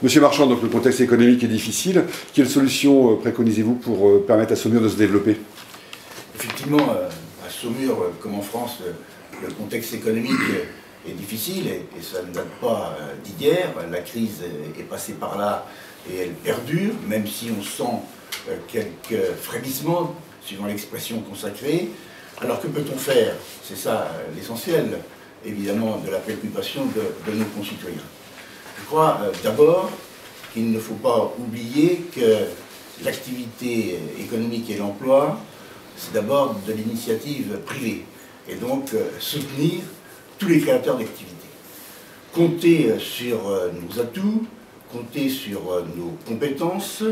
Monsieur Marchand, donc le contexte économique est difficile. Quelle solution préconisez-vous pour permettre à Saumur de se développer? Effectivement, à Saumur, comme en France, le contexte économique est difficile et ça ne date pas d'hier. La crise est passée par là et elle perdure, même si on sent quelques frémissements, suivant l'expression consacrée. Alors que peut-on faire? C'est ça l'essentiel, évidemment, de la préoccupation de nos concitoyens. Je crois d'abord qu'il ne faut pas oublier que l'activité économique et l'emploi, c'est d'abord de l'initiative privée. Et donc soutenir tous les créateurs d'activités. Compter sur nos atouts, compter sur nos compétences,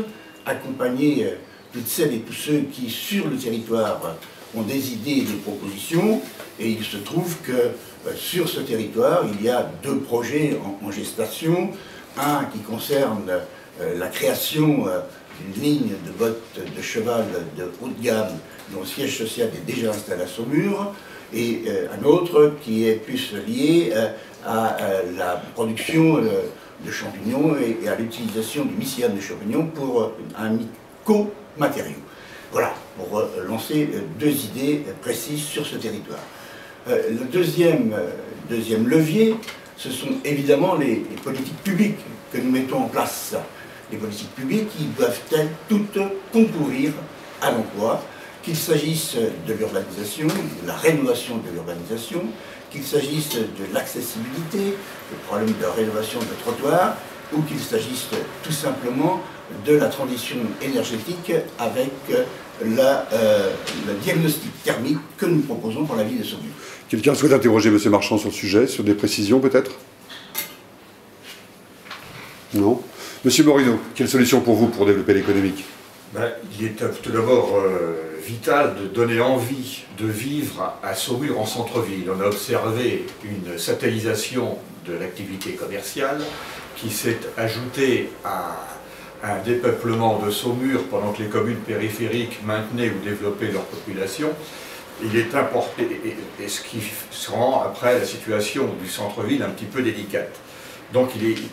accompagner toutes celles et tous ceux qui, sur le territoire, ont des idées et des propositions. Et il se trouve que sur ce territoire, il y a 2 projets en gestation. Un qui concerne la création d'une ligne de bottes de cheval de haut de gamme dont le siège social est déjà installé à Saumur, et un autre qui est plus lié à la production de champignons et à l'utilisation du mycélium de champignons pour un myco-matériau. Voilà, pour lancer 2 idées précises sur ce territoire. Le deuxième levier, ce sont évidemment les politiques publiques que nous mettons en place. Les politiques publiques qui doivent-elles toutes concourir à l'emploi, qu'il s'agisse de l'urbanisation, de la rénovation de l'urbanisation, qu'il s'agisse de l'accessibilité, le problème de rénovation de trottoirs, ou qu'il s'agisse tout simplement de la transition énergétique avec le diagnostic thermique que nous proposons pour la ville de Saumur. Quelqu'un souhaite interroger M. Marchand sur le sujet, sur des précisions peut-être? Non. Monsieur Morino, quelle solution pour vous pour développer l'économique? Il est tout d'abord vital de donner envie de vivre à Saumur en centre-ville. On a observé une satellisation de l'activité commerciale qui s'est ajoutée à un dépeuplement de Saumur pendant que les communes périphériques maintenaient ou développaient leur population. Il est important, et ce qui rend après la situation du centre-ville un petit peu délicate. Donc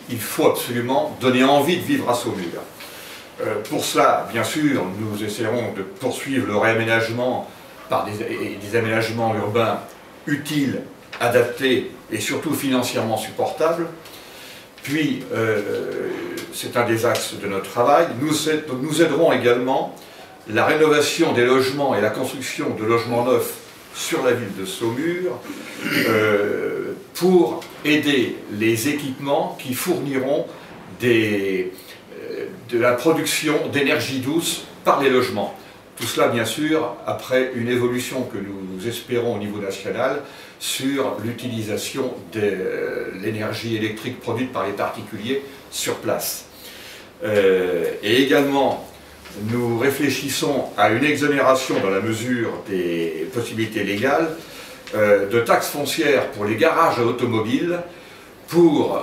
il faut absolument donner envie de vivre à Saumur. Pour cela, bien sûr, nous essaierons de poursuivre le réaménagement par des aménagements urbains utiles, adaptés et surtout financièrement supportables. Puis, c'est un des axes de notre travail. Nous aiderons également la rénovation des logements et la construction de logements neufs sur la ville de Saumur pour aider les équipements qui fourniront de la production d'énergie douce par les logements. Tout cela, bien sûr, après une évolution que nous espérons au niveau national sur l'utilisation de l'énergie électrique produite par les particuliers sur place. Et également, nous réfléchissons à une exonération dans la mesure des possibilités légales de taxes foncières pour les garages automobiles pour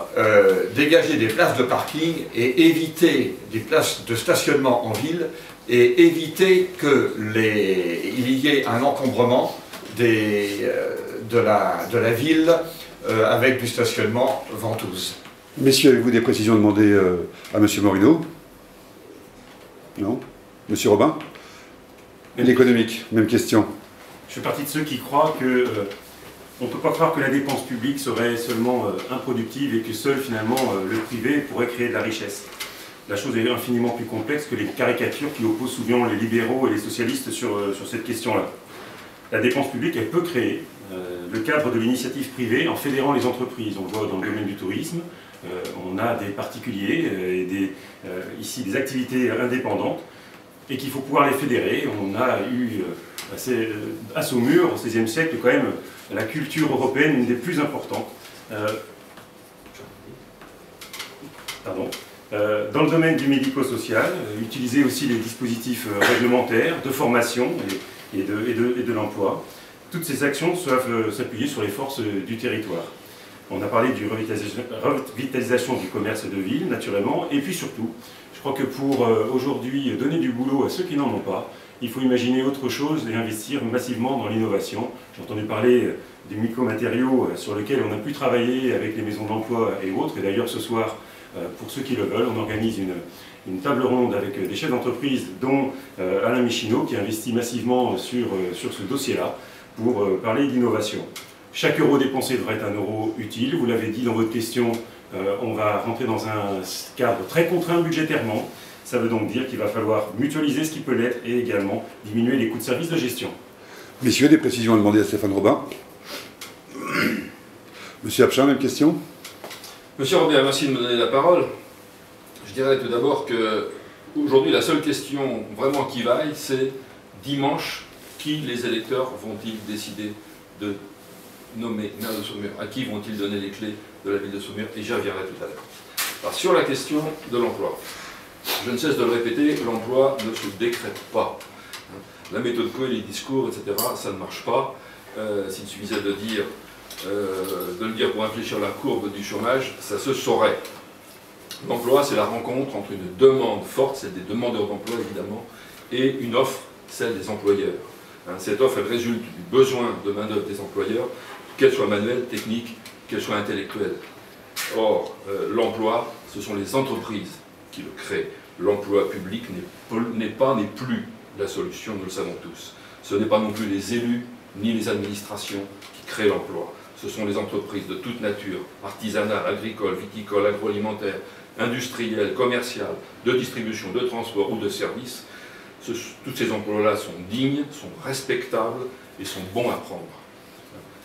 dégager des places de parking et éviter des places de stationnement en ville et éviter qu'il y ait un encombrement de la ville avec du stationnement ventouse. Messieurs, avez-vous des précisions demandées à M. Morino? Non. Monsieur Robin? L'économique, même question. Je fais partie de ceux qui croient que on ne peut pas croire que la dépense publique serait seulement improductive et que seul finalement le privé pourrait créer de la richesse. La chose est infiniment plus complexe que les caricatures qui opposent souvent les libéraux et les socialistes sur cette question-là. La dépense publique, elle peut créer le cadre de l'initiative privée en fédérant les entreprises. On le voit dans le domaine du tourisme, on a des particuliers et ici des activités indépendantes et qu'il faut pouvoir les fédérer. On a eu à Saumur, au XVIe siècle, quand même la culture européenne, une des plus importantes. Dans le domaine du médico-social, utiliser aussi les dispositifs réglementaires de formation et de l'emploi. Toutes ces actions doivent s'appuyer sur les forces du territoire. On a parlé de revitalisation du commerce de ville, naturellement, et puis surtout, je crois que pour aujourd'hui donner du boulot à ceux qui n'en ont pas, il faut imaginer autre chose et investir massivement dans l'innovation. J'ai entendu parler des mycomatériaux sur lesquels on a pu travailler avec les maisons d'emploi et autres, et d'ailleurs ce soir, pour ceux qui le veulent. On organise une table ronde avec des chefs d'entreprise, dont Alain Michino, qui investit massivement sur ce dossier-là, pour parler d'innovation. Chaque euro dépensé devrait être un euro utile. Vous l'avez dit dans votre question, on va rentrer dans un cadre très contraint budgétairement. Ça veut donc dire qu'il va falloir mutualiser ce qui peut l'être et également diminuer les coûts de service de gestion. Messieurs, des précisions à demander à Stéphane Robin. Monsieur Abchin, même question. Monsieur Robert, merci de me donner la parole. Je dirais tout d'abord que aujourd'hui la seule question vraiment qui vaille, c'est dimanche, qui les électeurs vont-ils décider de nommer maire de Saumur? À qui vont-ils donner les clés de la ville de Saumur? Et j'y reviendrai tout à l'heure. Alors sur la question de l'emploi, je ne cesse de le répéter, l'emploi ne se décrète pas. La méthode Coué, les discours, etc., ça ne marche pas. S'il suffisait de le dire pour infléchir la courbe du chômage, ça se saurait. L'emploi, c'est la rencontre entre une demande forte, celle des demandeurs d'emploi évidemment, et une offre, celle des employeurs. Cette offre, elle résulte du besoin de main-d'œuvre des employeurs, qu'elle soit manuelle, technique, qu'elle soit intellectuelle. Or, l'emploi, ce sont les entreprises qui le créent. L'emploi public n'est plus la solution, nous le savons tous. Ce n'est pas non plus les élus ni les administrations qui créent l'emploi. Ce sont les entreprises de toute nature, artisanales, agricoles, viticoles, agroalimentaires, industrielles, commerciales, de distribution, de transport ou de services. Tous ces emplois-là sont dignes, sont respectables et sont bons à prendre.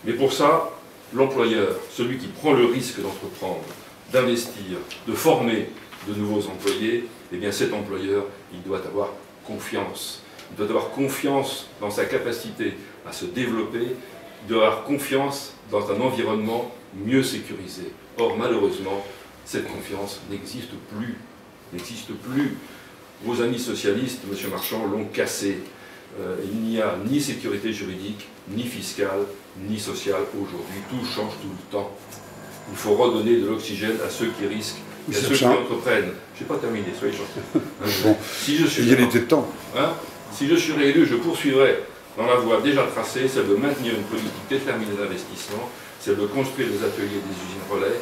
Mais pour ça, l'employeur, celui qui prend le risque d'entreprendre, d'investir, de former de nouveaux employés, eh bien cet employeur, il doit avoir confiance. Il doit avoir confiance dans sa capacité à se développer, il doit avoir confiance dans un environnement mieux sécurisé. Or, malheureusement, cette confiance n'existe plus. N'existe plus. Vos amis socialistes, M. Marchand, l'ont cassée. Il n'y a ni sécurité juridique, ni fiscale, ni sociale aujourd'hui. Tout change tout le temps. Il faut redonner de l'oxygène à ceux qui risquent, et à ceux qui entreprennent. Je n'ai pas terminé, soyez gentils. Bon, si je suis il y a été de temps. Si je suis réélu, je poursuivrai dans la voie déjà tracée, celle de maintenir une politique déterminée d'investissement, celle de construire des ateliers, des usines relais,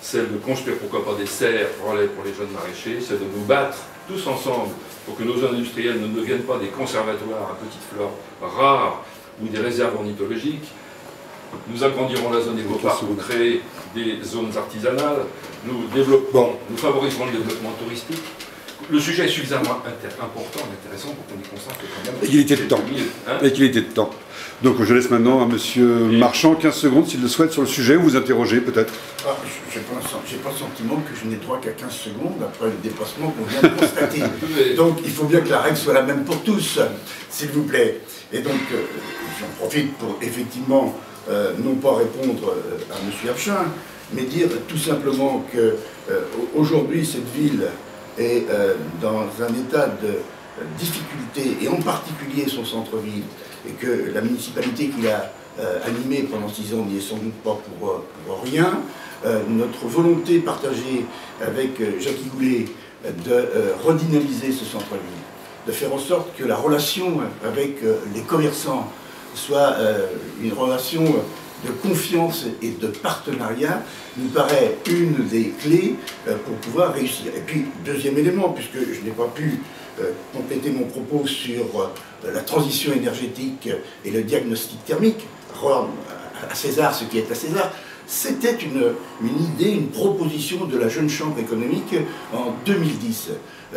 celle de construire pourquoi pas des serres relais pour les jeunes maraîchers, celle de nous battre tous ensemble pour que nos industriels ne deviennent pas des conservatoires à petites fleurs rares ou des réserves ornithologiques. Nous agrandirons la zone éco-parc pour créer des zones artisanales, nous favoriserons le développement touristique. Le sujet est suffisamment important et intéressant pour qu'on y consacre quand même. Et qu'il était de temps. Et qu'il était de temps. Donc je laisse maintenant à M. Marchand 15 secondes s'il le souhaite sur le sujet, ou vous interroger peut-être. Je n'ai pas le sentiment que je n'ai droit qu'à 15 secondes après le dépassement qu'on vient de constater. Donc il faut bien que la règle soit la même pour tous, s'il vous plaît. Et donc j'en profite pour effectivement non pas répondre à M. Abchin, mais dire tout simplement que aujourd'hui cette ville est dans un état de difficulté, et en particulier son centre-ville, et que la municipalité qui l'a animé pendant 6 ans n'y est sans doute pas pour rien. Notre volonté partagée avec Jackie Goulet de redynamiser ce centre-ville, de faire en sorte que la relation avec les commerçants soit une relation de confiance et de partenariat, nous paraît une des clés pour pouvoir réussir. Et puis, deuxième élément, puisque je n'ai pas pu compléter mon propos sur la transition énergétique et le diagnostic thermique, rendre à César ce qui est à César, c'était une idée, une proposition de la Jeune Chambre économique en 2010.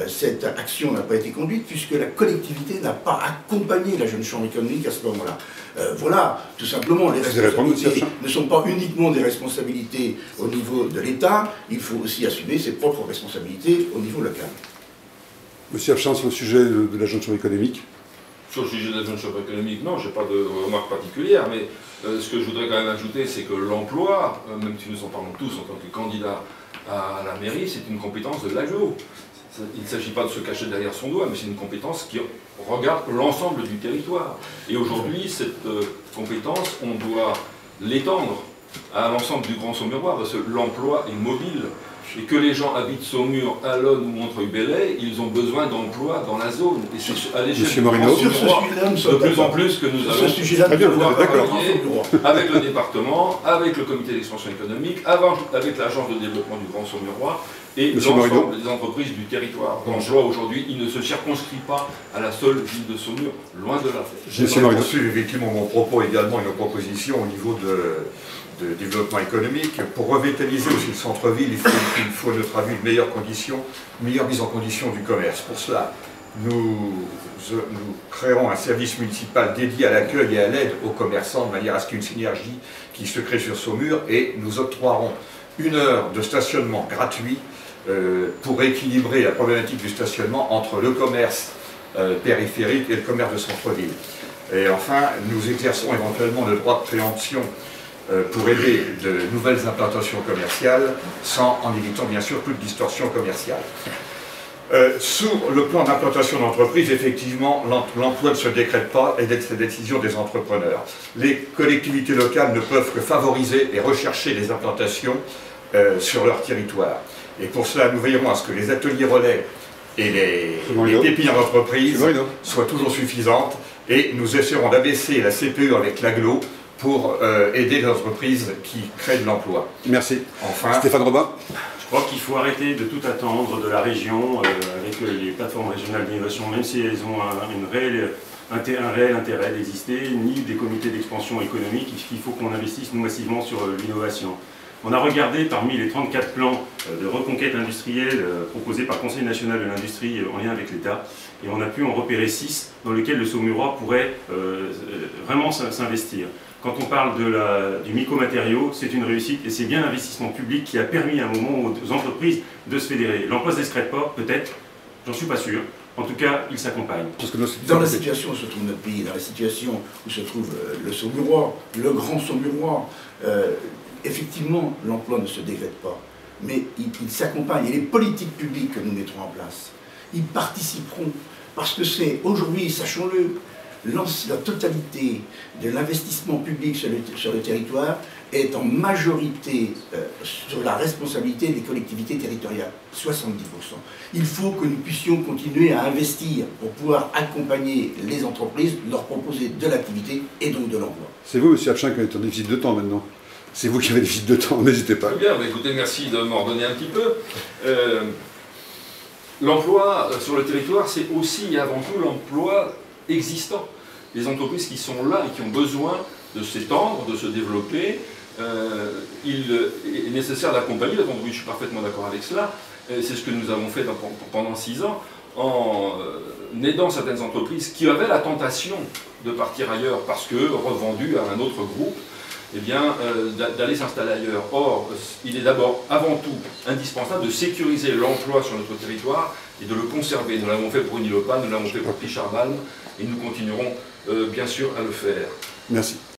Cette action n'a pas été conduite puisque la collectivité n'a pas accompagné la Jeune Chambre économique à ce moment-là. Voilà, tout simplement, les responsabilités ne sont pas uniquement des responsabilités au niveau de l'État, il faut aussi assumer ses propres responsabilités au niveau local. Monsieur Abchin, sur le sujet de la Jeune Chambre économique. Sur le sujet de la Jeune Chambre économique, non, je n'ai pas de remarque particulière, mais ce que je voudrais quand même ajouter, c'est que l'emploi, même si nous en parlons tous en tant que candidats à la mairie, c'est une compétence de l'AGO. Il ne s'agit pas de se cacher derrière son doigt, mais c'est une compétence qui regarde l'ensemble du territoire. Et aujourd'hui, cette compétence, on doit l'étendre à l'ensemble du Grand Saumurois, parce que l'emploi est mobile. Et que les gens habitent Saumur, Allonne ou Montreuil-Belley, ils ont besoin d'emploi dans la zone. Et c'est à l'échelle du Grand Saumurois, de plus en plus que nous allons pouvoir travailler avec le département, avec le comité d'expansion économique, avec l'agence de développement du Grand Saumurois, et Monsieur Morino. l'ensemble des entreprises du territoire. L'emploi aujourd'hui, il ne se circonscrit pas à la seule ville de Saumur, loin de là. J'aimerais poursuivre effectivement mon propos également et nos propositions au niveau de développement économique. Pour revitaliser aussi le centre-ville, il faut, à notre avis, une meilleure mise en condition du commerce. Pour cela, nous créerons un service municipal dédié à l'accueil et à l'aide aux commerçants, de manière à ce qu'il y ait une synergie qui se crée sur Saumur, et nous octroierons 1 heure de stationnement gratuit pour équilibrer la problématique du stationnement entre le commerce périphérique et le commerce de centre-ville. Et enfin, nous exerçons éventuellement le droit de préemption pour aider de nouvelles implantations commerciales, en évitant bien sûr toute distorsion commerciale. Sur le plan d'implantation d'entreprise, effectivement, l'emploi ne se décrète pas et c'est la décision des entrepreneurs. Les collectivités locales ne peuvent que favoriser et rechercher les implantations sur leur territoire. Et pour cela, nous veillerons à ce que les ateliers relais et les pépinières d'entreprise soient toujours suffisantes, et nous essaierons d'abaisser la CPE avec l'AGLO pour aider les entreprises qui créent de l'emploi. Merci. Enfin, Stéphane Robin. Je crois qu'il faut arrêter de tout attendre de la région avec les plateformes régionales d'innovation, même si elles ont un réel intérêt d'exister, ni des comités d'expansion économique. Il faut qu'on investisse nous massivement sur l'innovation. On a regardé parmi les 34 plans de reconquête industrielle proposés par le Conseil national de l'industrie en lien avec l'État, et on a pu en repérer 6 dans lesquels le Saumurois pourrait vraiment s'investir. Quand on parle du micromatériau, c'est une réussite, et c'est bien l'investissement public qui a permis à un moment aux entreprises de se fédérer. L'emploi ne se décrète pas, peut-être, j'en suis pas sûr. En tout cas, il s'accompagne. Dans la situation où se trouve notre pays, dans la situation où se trouve le Saumurois, le grand Saumurois, effectivement, l'emploi ne se décrète pas, mais il s'accompagne. Et les politiques publiques que nous mettrons en place, ils participeront, parce que c'est aujourd'hui, sachons-le, la totalité de l'investissement public sur le territoire est en majorité sur la responsabilité des collectivités territoriales, 70%. Il faut que nous puissions continuer à investir pour pouvoir accompagner les entreprises, leur proposer de l'activité et donc de l'emploi. C'est vous, M. Abchin, qui êtes en déficit de temps maintenant. C'est vous qui avez déficit de temps, n'hésitez pas. Très bien, mais écoutez, merci de m'en redonner un petit peu. L'emploi sur le territoire, c'est aussi et avant tout l'emploi existant. Les entreprises qui sont là et qui ont besoin de s'étendre, de se développer, il est nécessaire d'accompagner. Je suis parfaitement d'accord avec cela. C'est ce que nous avons fait pendant 6 ans, en aidant certaines entreprises qui avaient la tentation de partir ailleurs parce que revendues à un autre groupe, eh bien, d'aller s'installer ailleurs. Or, il est d'abord, avant tout, indispensable de sécuriser l'emploi sur notre territoire et de le conserver. Nous l'avons fait pour Unilopan, nous l'avons fait pour Picharbal, et nous continuerons bien sûr à le faire. Merci.